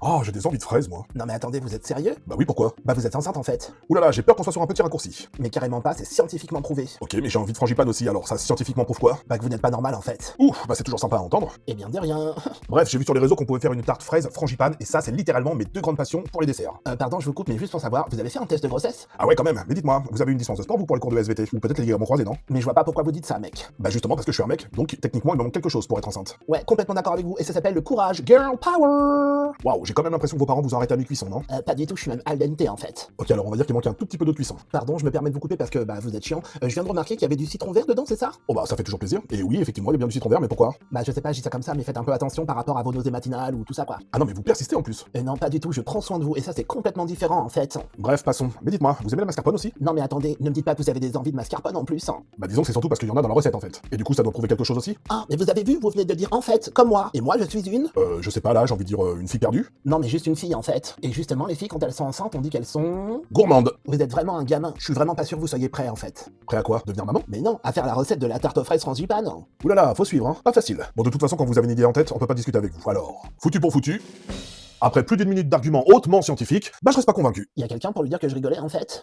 Ah, j'ai des envies de fraises, moi. Non mais attendez, vous êtes sérieux? Bah oui, pourquoi? Bah vous êtes enceinte en fait. Ouh là là, j'ai peur qu'on soit sur un petit raccourci. Mais carrément pas, c'est scientifiquement prouvé. Ok, mais j'ai envie de frangipane aussi, alors ça scientifiquement prouve quoi? Bah que vous n'êtes pas normal en fait. Ouf, bah c'est toujours sympa à entendre. Eh bien de rien. Bref, j'ai vu sur les réseaux qu'on pouvait faire une tarte fraise frangipane, et ça, c'est littéralement mes deux grandes passions pour les desserts. Pardon, je vous coupe, mais juste pour savoir, vous avez fait un test de grossesse? Ah ouais, quand même, mais dites-moi, vous avez une licence de sport, vous, pour les cours de SVT? Ou peut-être les ligaments croisés, non? Mais je vois pas pourquoi vous dites ça, mec. Bah justement parce que je suis un mec, donc techniquement, il me manque quelque chose pour être enceinte. Ouais, complètement d'accord avec vous, et ça s'appelle le courage. Girl power. Waouh, j'ai quand même l'impression que vos parents vous ont arrêté à mi-cuisson, non? Pas du tout, je suis même al dente en fait. Ok, alors on va dire qu'il manque un tout petit peu d'eau de cuisson. Pardon, je me permets de vous couper parce que bah vous êtes chiant. Je viens de remarquer qu'il y avait du citron vert dedans, c'est ça? Oh bah ça fait toujours plaisir, et oui, effectivement, il y a bien du citron vert, mais pourquoi? Bah je sais pas, je dis ça comme ça, mais faites un peu attention par rapport à vos nausées matinales ou tout ça quoi. Ah non, mais vous persistez en plus. Non, pas du tout, je prends soin de vous, et ça c'est complètement différent en fait. Bref, passons. Mais dites-moi, vous aimez la mascarpone aussi? Non mais attendez, ne me dites pas que vous avez des envies de mascarpone en plus. Bah disons que c'est surtout parce qu'il y en a dans la recette en fait. Et du coup, ça doit prouver quelque chose aussi? Ah, mais vous avez vu, vous venez de dire en fait, comme moi. Et moi je suis une... Je sais pas, là, j'ai envie de dire une fille perdue? Non mais juste une fille en fait. Et justement, les filles quand elles sont enceintes, on dit qu'elles sont... Gourmande! Vous êtes vraiment un gamin, je suis vraiment pas sûr que vous soyez prêt en fait. Prêt à quoi? Devenir maman? Mais non, à faire la recette de la tarte aux fraises frangipane. Ouh là là, faut suivre, hein. Pas facile. Bon, de toute façon, quand vous avez une idée en tête, on peut pas discuter avec vous. Alors, foutu pour foutu. Après plus d'une minute d'arguments hautement scientifiques, bah je reste pas convaincu. Y a quelqu'un pour lui dire que je rigolais en fait?